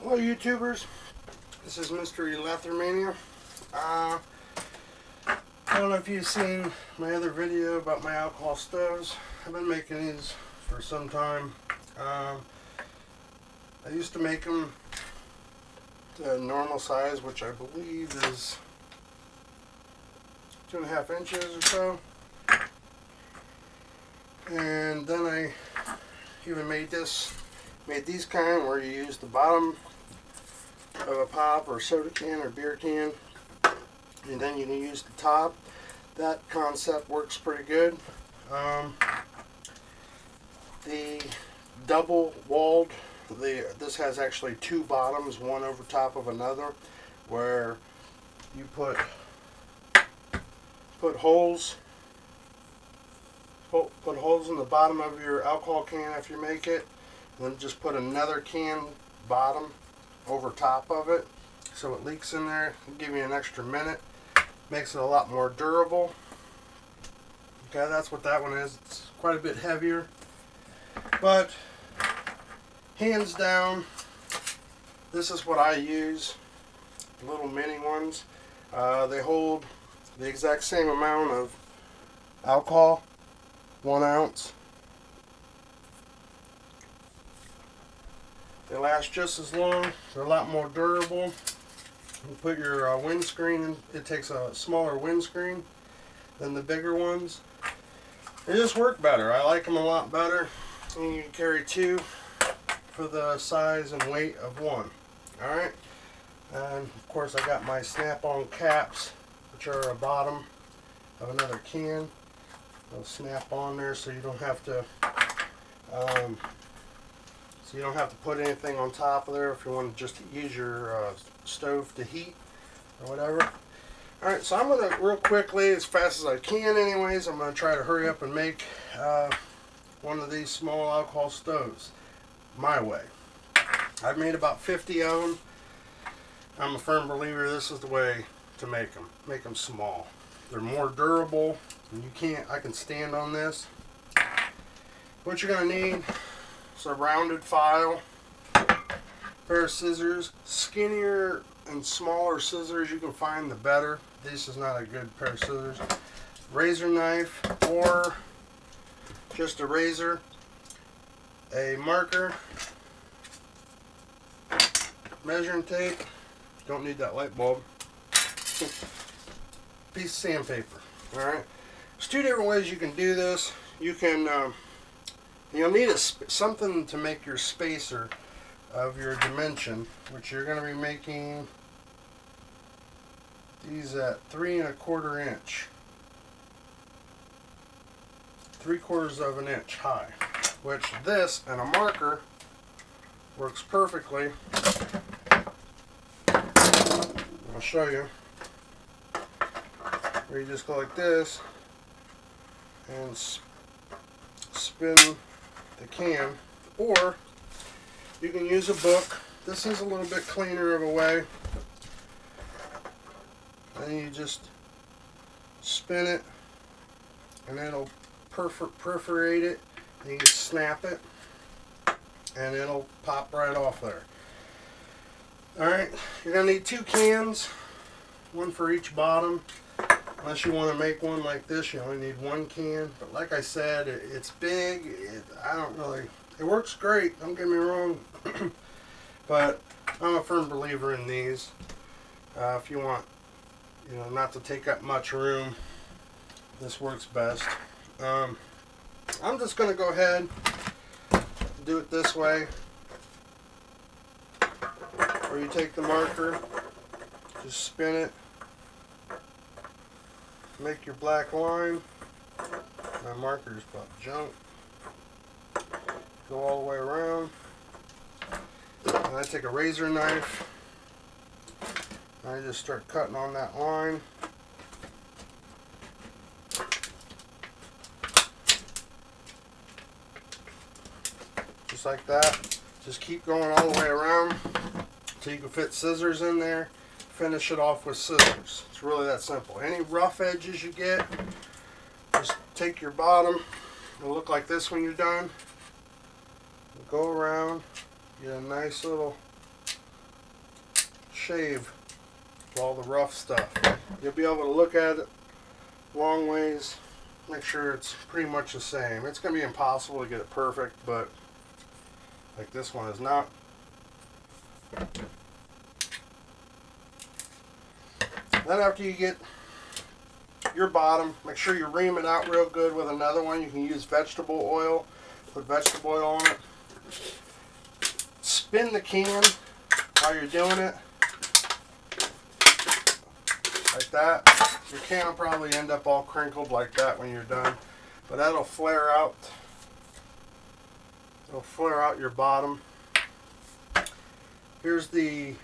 Hello YouTubers, this is Mr. Electromania. I don't know if you've seen my other video about my alcohol stoves. I've been making these for some time. I used to make them to normal size, which I believe is 2.5 inches or so. And then I even made these kind where you use the bottom of a pop or soda can or beer can, and then you can use the top. That concept works pretty good. The double walled, this has actually two bottoms, one over top of another, where you put holes in the bottom of your alcohol can if you make it, and then just put another can bottom over top of it so it leaks in there. It'll give you an extra minute, makes it a lot more durable. Okay, that's what that one is. It's quite a bit heavier, but hands down, this is what I use. The little mini ones, they hold the exact same amount of alcohol, 1 ounce. They last just as long. They're a lot more durable. You put your windscreen in. It takes a smaller windscreen than the bigger ones. They just work better. I like them a lot better. And you can carry 2 for the size and weight of 1. Alright. And of course I got my snap-on caps, which are a bottom of another can. They'll snap on there so you don't have to put anything on top of there if you want to just use your stove to heat or whatever. Alright, so I'm going to real quickly, as fast as I can anyways, I'm going to try to hurry up and make one of these small alcohol stoves my way. I've made about 50 of them. I'm a firm believer this is the way to make them. Make them small. They're more durable, and I can stand on this. What you're going to need is a rounded file, pair of scissors. Skinnier and smaller scissors you can find, the better. This is not a good pair of scissors. Razor knife or just a razor. A marker. Measuring tape. Don't need that light bulb. Piece of sandpaper. Alright. There's 2 different ways you can do this. You can, you'll need something to make your spacer of your dimension, which you're going to be making these at 3 1/4 inch. 3/4 of an inch high. Which this and a marker works perfectly. I'll show you. Where you just go like this and spin the can, or you can use a book. This is a little bit cleaner of a way. And you just spin it and it'll perforate it, and you snap it and it'll pop right off there. Alright, you're going to need 2 cans, 1 for each bottom. Unless you want to make one like this, you only need 1 can. But like I said, it's big. It works great, don't get me wrong. But I'm a firm believer in these. If you want, not to take up much room, this works best. I'm just going to go ahead and do it this way. Where you take the marker, just spin it, make your black line. My marker is about junk. Go all the way around. And I take a razor knife. And I just start cutting on that line. Just like that. Just keep going all the way around until you can fit scissors in there. Finish it off with scissors. It's really that simple. Any rough edges you get, just take your bottom. It'll look like this when you're done. Go around, get a nice little shave all the rough stuff. You'll be able to look at it long ways, make sure it's pretty much the same. It's going to be impossible to get it perfect, but like this one is not. Then after you get your bottom, make sure you ream it out real good with another one. You can use vegetable oil, put vegetable oil on it. Spin the can while you're doing it, like that. Your can will probably end up all crinkled like that when you're done, but that'll flare out. It'll flare out your bottom. Here's the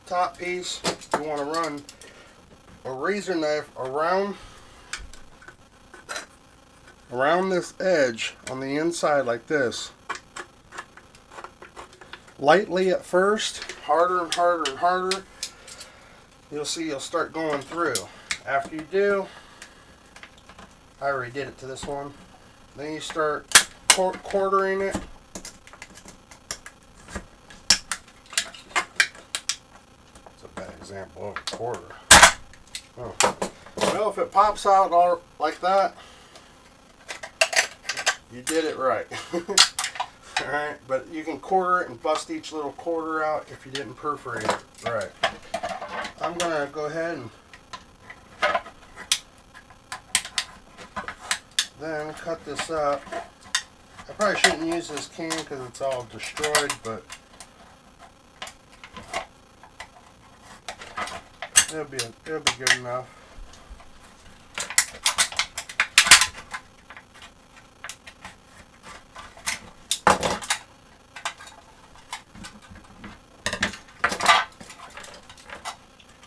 top piece. You want to run a razor knife around this edge on the inside like this. Lightly at first, harder and harder and harder. You'll see you'll start going through. After you do, I already did it to this one. Then you start quartering it. It's a bad example of a quarter. Oh. Well, if it pops out all like that, you did it right. Alright, but you can quarter it and bust each little quarter out if you didn't perforate it right. I'm going to go ahead and then cut this up. I probably shouldn't use this can because it's all destroyed, but it'll be good enough.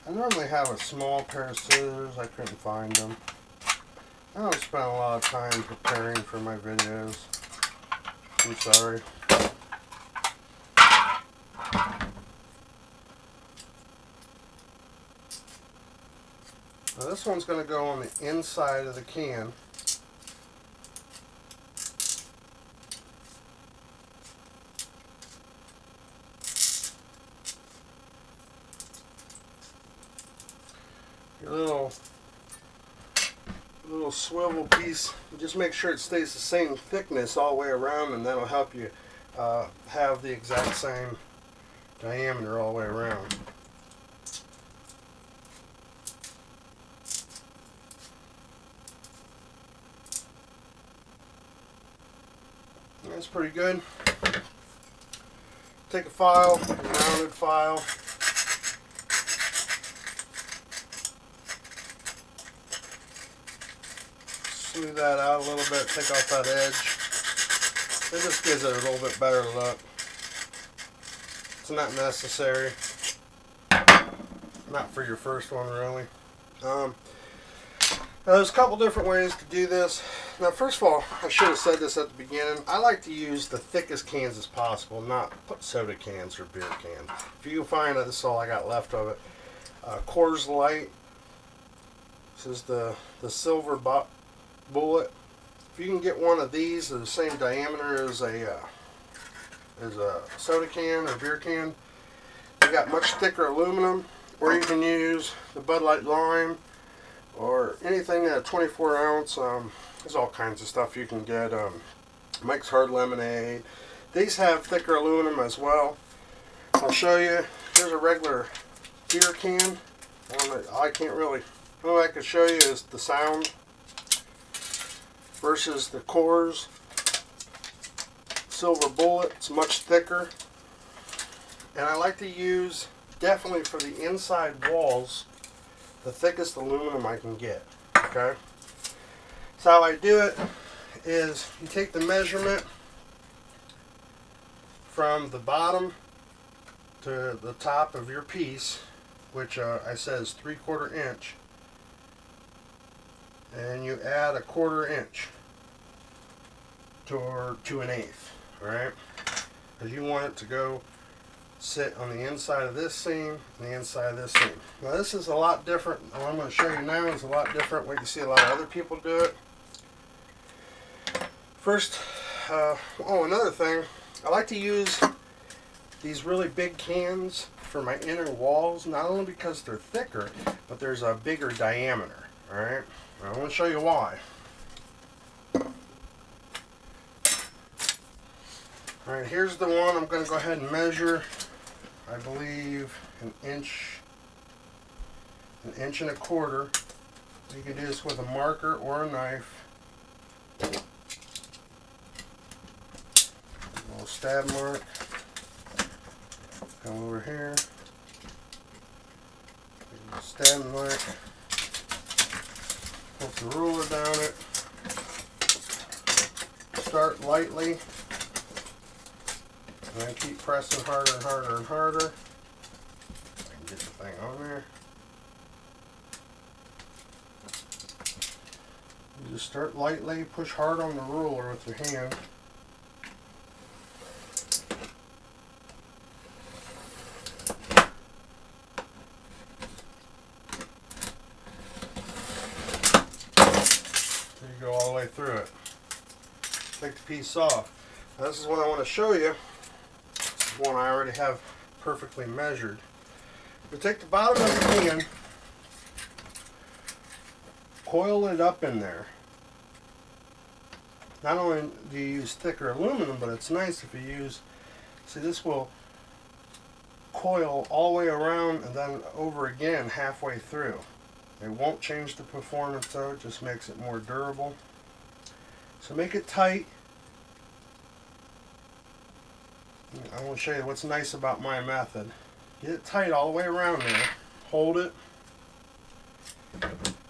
I normally have a small pair of scissors. I couldn't find them. I don't spend a lot of time preparing for my videos. I'm sorry. Now this one's going to go on the inside of the can. Your little swivel piece, just make sure it stays the same thickness all the way around, and that'll help you have the exact same diameter all the way around. That's pretty good. Take a file, a rounded file. Smooth that out a little bit, take off that edge. It just gives it a little bit better look. It's not necessary. Not for your first one, really. Now there's a couple different ways to do this. Now, first of all, I should have said this at the beginning. I like to use the thickest cans as possible, not soda cans or beer cans. If you can find it, this is all I got left of it. Coors Light. This is the silver bullet. If you can get one of these of the same diameter as a soda can or beer can, they got much thicker aluminum. Or you can use the Bud Light Lime or anything at 24 ounce. There's all kinds of stuff you can get. Mike's Hard Lemonade. These have thicker aluminum as well. I'll show you. Here's a regular beer can. I can't really. All I can show you is the sound versus the Coors Silver Bullet. It's much thicker. And I like to use, definitely for the inside walls, the thickest aluminum I can get. Okay? So how I do it is you take the measurement from the bottom to the top of your piece, which I said is 3/4 inch, and you add a 1/4 inch to 1/8. Alright? Because you want it to go sit on the inside of this seam and the inside of this seam. Now this is a lot different. What I'm going to show you now is a lot different way you see a lot of other people do it. First, another thing, I like to use these really big cans for my inner walls, not only because they're thicker, but there's a bigger diameter. Alright, I want to show you why. Alright, here's the one I'm going to go ahead and measure. I believe an inch and a quarter. You can do this with a marker or a knife. A little stab mark. Come over here. Stab mark. Put the ruler down it. Start lightly. And then keep pressing harder and harder and harder. I can get the thing on there. You just start lightly, push hard on the ruler with your hand. There you go, all the way through it. Take the piece off. Now this is what I want to show you. This is one I already have perfectly measured. We take the bottom of the can, coil it up in there. Not only do you use thicker aluminum, but it's nice if you use, see, this will coil all the way around and then over again halfway through. It won't change the performance though, it just makes it more durable. So make it tight. I want to show you what's nice about my method. Get it tight all the way around there. Hold it.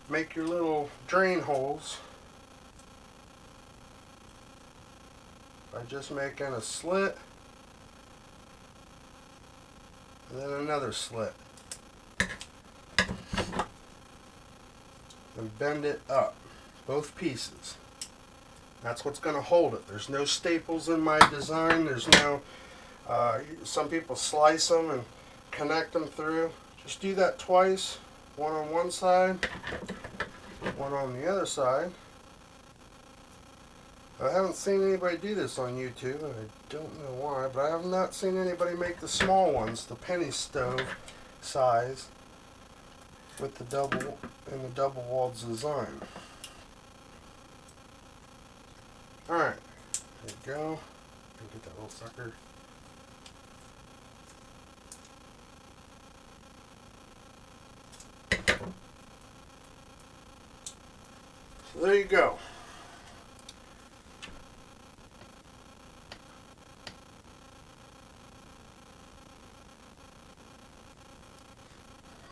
Make your little drain holes by just making a slit and then another slit. And bend it up, both pieces. That's what's going to hold it. There's no staples in my design. There's no, some people slice them and connect them through. Just do that twice, one on one side, one on the other side. I haven't seen anybody do this on YouTube, and I don't know why, but I have not seen anybody make the small ones, the penny stove size, with the double walled design. Alright, there you go. Get that little sucker. So there you go.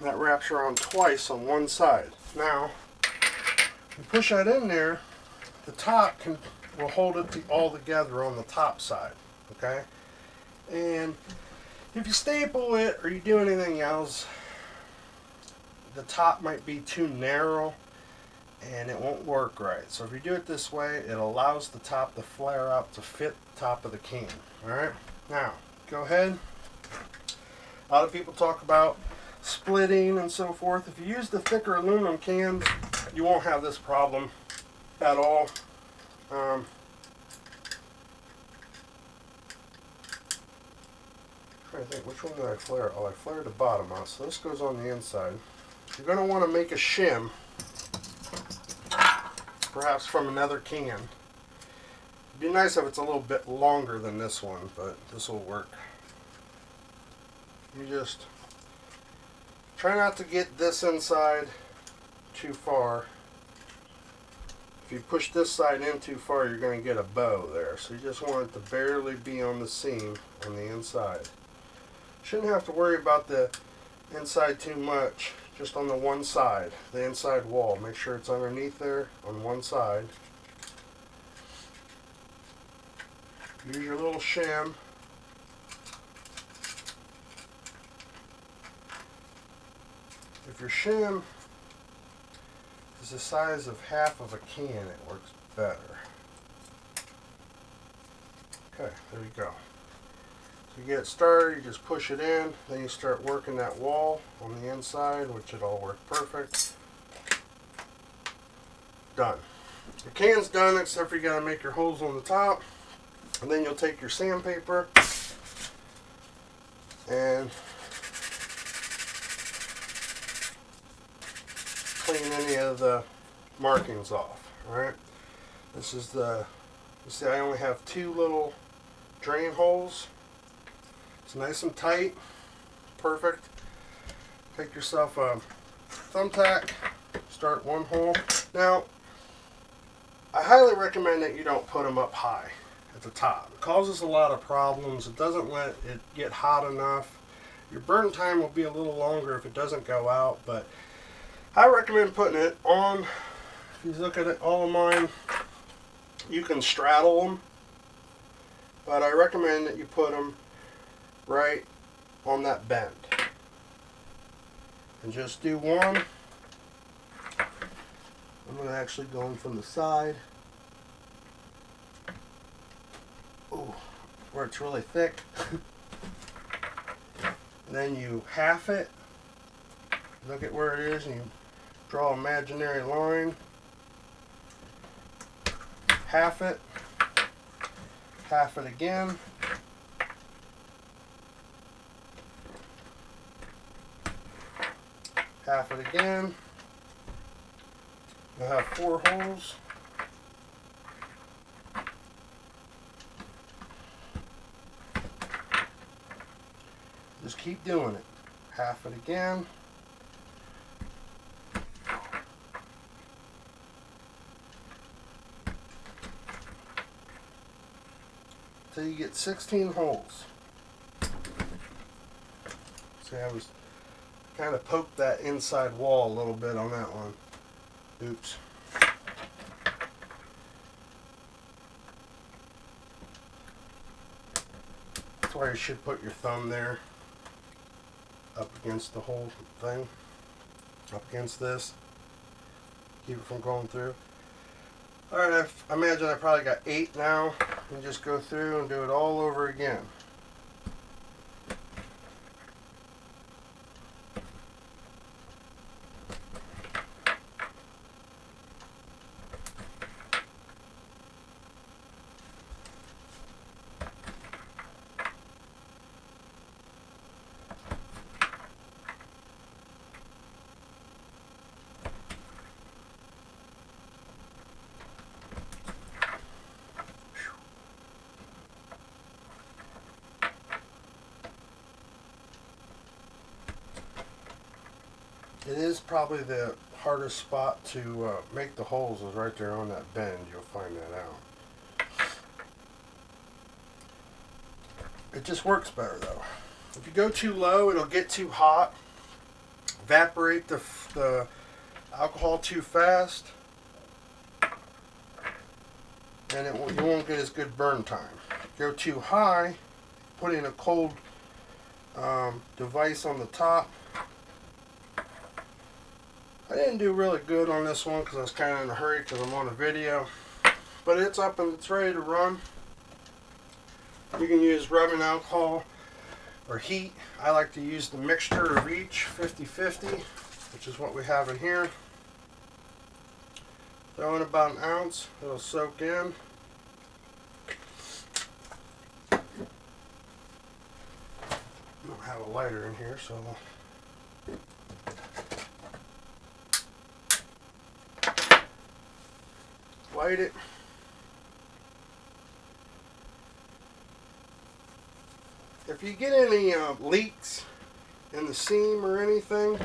That wraps around twice on one side. Now, you push that in there, the top will hold it all together on the top side, okay? And if you staple it or you do anything else, the top might be too narrow and it won't work right. So if you do it this way, it allows the top to flare up to fit the top of the can. Alright, now go ahead. A lot of people talk about splitting and so forth. If you use the thicker aluminum cans, you won't have this problem at all. I'm trying to think, which one did I flare? Oh, I flared the bottom out, so this goes on the inside. You're going to want to make a shim, perhaps from another can. It'd be nice if it's a little bit longer than this one, but this will work. You just try not to get this inside too far. If you push this side in too far, you're going to get a bow there. So you just want it to barely be on the seam on the inside. Shouldn't have to worry about the inside too much, just on the one side, the inside wall. Make sure it's underneath there on one side. Use your little shim. If your shim is the size of half of a can, it works better. Okay, there you go. So you get it started, you just push it in, then you start working that wall on the inside, which it all worked perfect. Done. Your can's done, except for you gotta make your holes on the top. And then you'll take your sandpaper and clean any of the markings off. Alright, this is the, you see I only have 2 little drain holes. It's nice and tight, perfect. Take yourself a thumbtack, start 1 hole. Now, I highly recommend that you don't put them up high at the top. It causes a lot of problems. It doesn't let it get hot enough. Your burn time will be a little longer if it doesn't go out, but I recommend putting it on. If you look at it, all of mine, you can straddle them, but I recommend that you put them right on that bend. And just do 1. I'm going to actually go in from the side. Ooh, where it's really thick. And then you half it. Look at where it is and you draw an imaginary line. Half it. Half it again. Half it again. You'll have 4 holes. Just keep doing it. Half it again. Till you get 16 holes. See, I was kind of poked that inside wall a little bit on that one. Oops. That's why you should put your thumb there, up against the whole thing, up against this. Keep it from going through. Alright, I imagine I probably got 8 now. And just go through and do it all over again. It is probably the hardest spot to make the holes is right there on that bend. You'll find that out. It just works better though. If you go too low, it'll get too hot, evaporate the alcohol too fast, and you won't get as good burn time. Go too high, put in a cold device on the top. I didn't do really good on this one because I was kind of in a hurry because I'm on a video, but it's up and it's ready to run. You can use rubbing alcohol or heat. I like to use the mixture of each, 50-50, which is what we have in here. Throw in about an ounce, it'll soak in. I don't have a lighter in here, so light it. If you get any leaks in the seam or anything,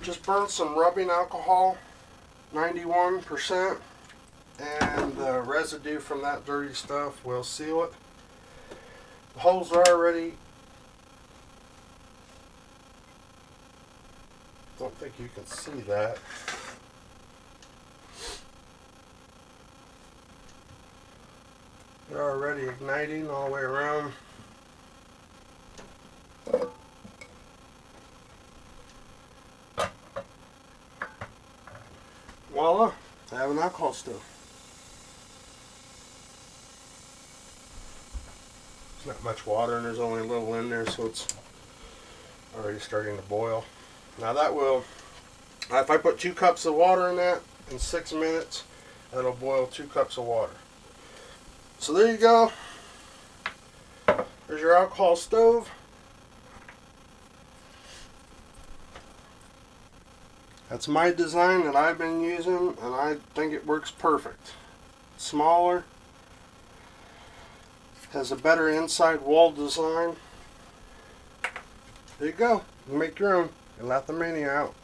just burn some rubbing alcohol, 91%, and the residue from that dirty stuff will seal it. The holes are already, don't think you can see that. They're already igniting all the way around. Voila, I have an alcohol stove. There's not much water and there's only a little in there, so it's already starting to boil. Now that will, if I put 2 cups of water in that in 6 minutes, that'll boil 2 cups of water. So there you go. There's your alcohol stove. That's my design that I've been using, and I think it works perfect. Smaller, has a better inside wall design. There you go. You make your own. And let the mania out.